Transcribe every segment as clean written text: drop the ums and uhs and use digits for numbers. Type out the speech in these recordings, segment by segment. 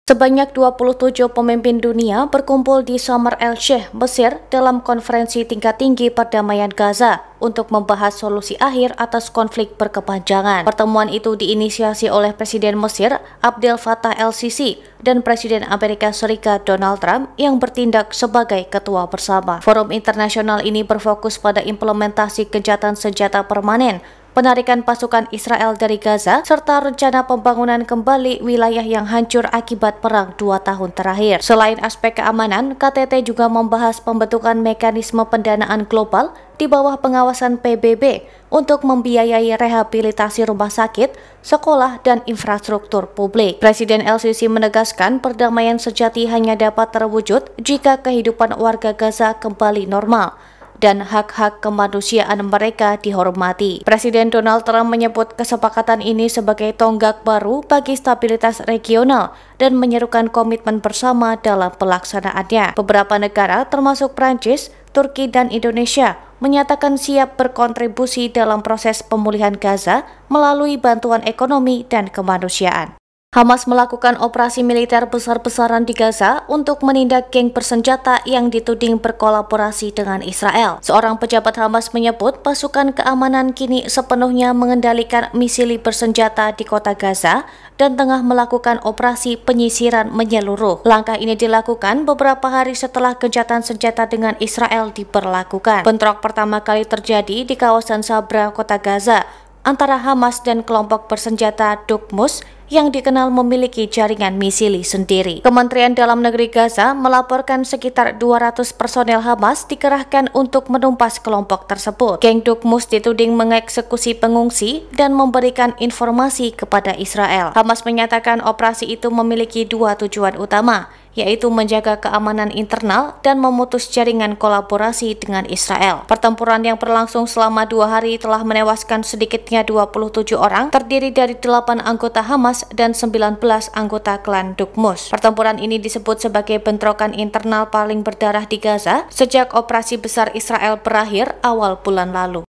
Sebanyak 27 pemimpin dunia berkumpul di Sharm el-Sheikh, Mesir dalam konferensi tingkat tinggi perdamaian Gaza untuk membahas solusi akhir atas konflik berkepanjangan. Pertemuan itu diinisiasi oleh Presiden Mesir Abdel Fattah el-Sisi dan Presiden Amerika Serikat Donald Trump yang bertindak sebagai ketua bersama. Forum internasional ini berfokus pada implementasi gencatan senjata permanen, penarikan pasukan Israel dari Gaza, serta rencana pembangunan kembali wilayah yang hancur akibat perang 2 tahun terakhir. Selain aspek keamanan, KTT juga membahas pembentukan mekanisme pendanaan global di bawah pengawasan PBB untuk membiayai rehabilitasi rumah sakit, sekolah, dan infrastruktur publik. Presiden el-Sisi menegaskan perdamaian sejati hanya dapat terwujud jika kehidupan warga Gaza kembali normal dan hak-hak kemanusiaan mereka dihormati. Presiden Donald Trump menyebut kesepakatan ini sebagai tonggak baru bagi stabilitas regional dan menyerukan komitmen bersama dalam pelaksanaannya. Beberapa negara termasuk Prancis, Turki, dan Indonesia menyatakan siap berkontribusi dalam proses pemulihan Gaza melalui bantuan ekonomi dan kemanusiaan. Hamas melakukan operasi militer besar-besaran di Gaza untuk menindak geng bersenjata yang dituding berkolaborasi dengan Israel. Seorang pejabat Hamas menyebut pasukan keamanan kini sepenuhnya mengendalikan misili bersenjata di kota Gaza dan tengah melakukan operasi penyisiran menyeluruh. Langkah ini dilakukan beberapa hari setelah gencatan senjata dengan Israel diberlakukan. Bentrok pertama kali terjadi di kawasan Sabra, kota Gaza, antara Hamas dan kelompok bersenjata Dukmus yang dikenal memiliki jaringan misili sendiri. Kementerian Dalam Negeri Gaza melaporkan sekitar 200 personel Hamas dikerahkan untuk menumpas kelompok tersebut. Geng Dukmus dituding mengeksekusi pengungsi dan memberikan informasi kepada Israel. Hamas menyatakan operasi itu memiliki dua tujuan utama, yaitu menjaga keamanan internal dan memutus jaringan kolaborasi dengan Israel. Pertempuran yang berlangsung selama 2 hari telah menewaskan sedikitnya 27 orang, terdiri dari 8 anggota Hamas dan 19 anggota klan Dukmus. Pertempuran ini disebut sebagai bentrokan internal paling berdarah di Gaza sejak operasi besar Israel berakhir awal bulan lalu.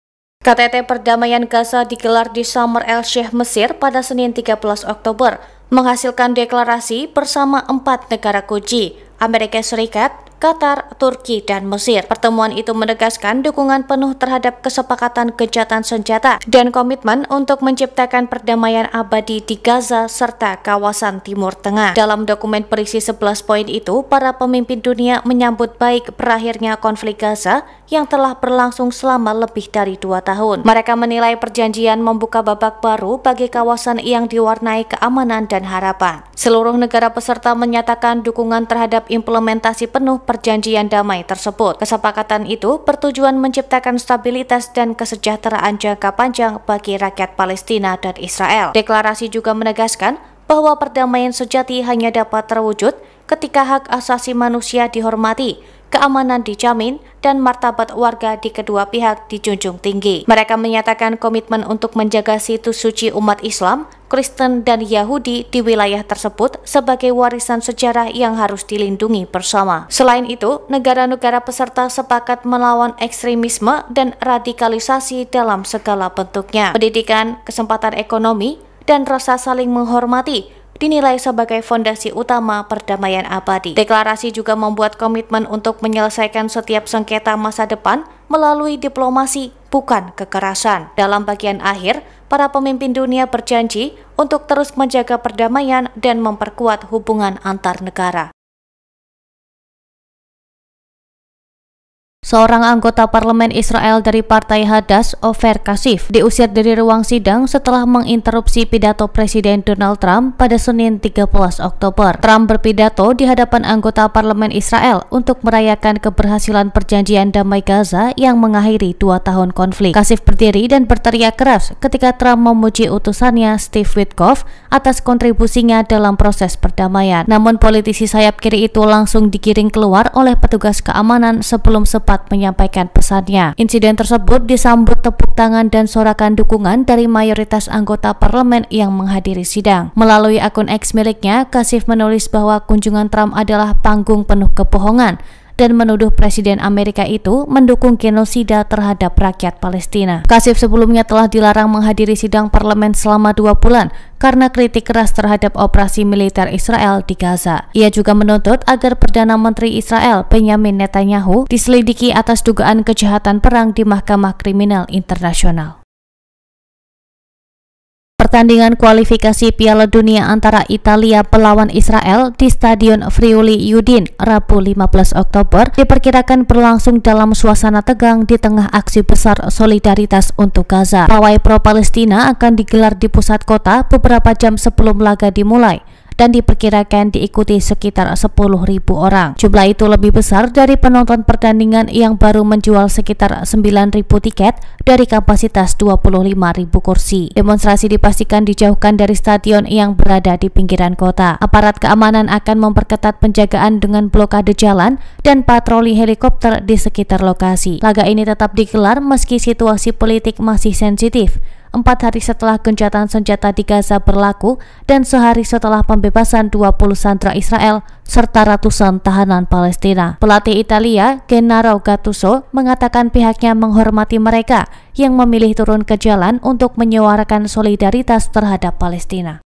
KTT Perdamaian Gaza digelar di Sharm el-Sheikh, Mesir pada Senin 13 Oktober, menghasilkan deklarasi bersama 4 negara kunci, Amerika Serikat, Qatar, Turki, dan Mesir. Pertemuan itu menegaskan dukungan penuh terhadap kesepakatan gencatan senjata dan komitmen untuk menciptakan perdamaian abadi di Gaza serta kawasan Timur Tengah. Dalam dokumen berisi 11 poin itu, para pemimpin dunia menyambut baik berakhirnya konflik Gaza yang telah berlangsung selama lebih dari 2 tahun. Mereka menilai perjanjian membuka babak baru bagi kawasan yang diwarnai keamanan dan harapan. Seluruh negara peserta menyatakan dukungan terhadap implementasi penuh perjanjian damai tersebut. Kesepakatan itu bertujuan menciptakan stabilitas dan kesejahteraan jangka panjang bagi rakyat Palestina dan Israel. Deklarasi juga menegaskan bahwa perdamaian sejati hanya dapat terwujud ketika hak asasi manusia dihormati, keamanan dijamin, dan martabat warga di kedua pihak dijunjung tinggi. Mereka menyatakan komitmen untuk menjaga situs suci umat Islam, Kristen, dan Yahudi di wilayah tersebut sebagai warisan sejarah yang harus dilindungi bersama. Selain itu, negara-negara peserta sepakat melawan ekstremisme dan radikalisasi dalam segala bentuknya. Pendidikan, kesempatan ekonomi, dan rasa saling menghormati dinilai sebagai fondasi utama perdamaian abadi. Deklarasi juga membuat komitmen untuk menyelesaikan setiap sengketa masa depan melalui diplomasi, bukan kekerasan. Dalam bagian akhir, para pemimpin dunia berjanji untuk terus menjaga perdamaian dan memperkuat hubungan antar negara. Seorang anggota parlemen Israel dari Partai Hadash, Ofer Kasif, diusir dari ruang sidang setelah menginterupsi pidato Presiden Donald Trump pada Senin 13 Oktober. Trump berpidato di hadapan anggota parlemen Israel untuk merayakan keberhasilan perjanjian damai Gaza yang mengakhiri 2 tahun konflik. Kasif berdiri dan berteriak keras ketika Trump memuji utusannya Steve Witkoff atas kontribusinya dalam proses perdamaian. Namun politisi sayap kiri itu langsung digiring keluar oleh petugas keamanan sebelum sempat menyampaikan pesannya. Insiden tersebut disambut tepuk tangan dan sorakan dukungan dari mayoritas anggota parlemen yang menghadiri sidang. Melalui akun X miliknya, Kasif menulis bahwa kunjungan Trump adalah panggung penuh kebohongan dan menuduh Presiden Amerika itu mendukung genosida terhadap rakyat Palestina. Kasif sebelumnya telah dilarang menghadiri sidang parlemen selama 2 bulan karena kritik keras terhadap operasi militer Israel di Gaza. Ia juga menuntut agar Perdana Menteri Israel Benjamin Netanyahu diselidiki atas dugaan kejahatan perang di Mahkamah Kriminal Internasional. Pertandingan kualifikasi Piala Dunia antara Italia melawan Israel di Stadion Friuli Yudin Rabu 15 Oktober diperkirakan berlangsung dalam suasana tegang di tengah aksi besar solidaritas untuk Gaza. Pawai pro-Palestina akan digelar di pusat kota beberapa jam sebelum laga dimulai dan diperkirakan diikuti sekitar 10.000 orang. Jumlah itu lebih besar dari penonton pertandingan yang baru menjual sekitar 9.000 tiket dari kapasitas 25.000 kursi. Demonstrasi dipastikan dijauhkan dari stadion yang berada di pinggiran kota. Aparat keamanan akan memperketat penjagaan dengan blokade jalan dan patroli helikopter di sekitar lokasi. Laga ini tetap digelar meski situasi politik masih sensitif. 4 hari setelah gencatan senjata di Gaza berlaku dan sehari setelah pembebasan 20 sandera Israel serta ratusan tahanan Palestina. Pelatih Italia, Gennaro Gattuso, mengatakan pihaknya menghormati mereka yang memilih turun ke jalan untuk menyuarakan solidaritas terhadap Palestina.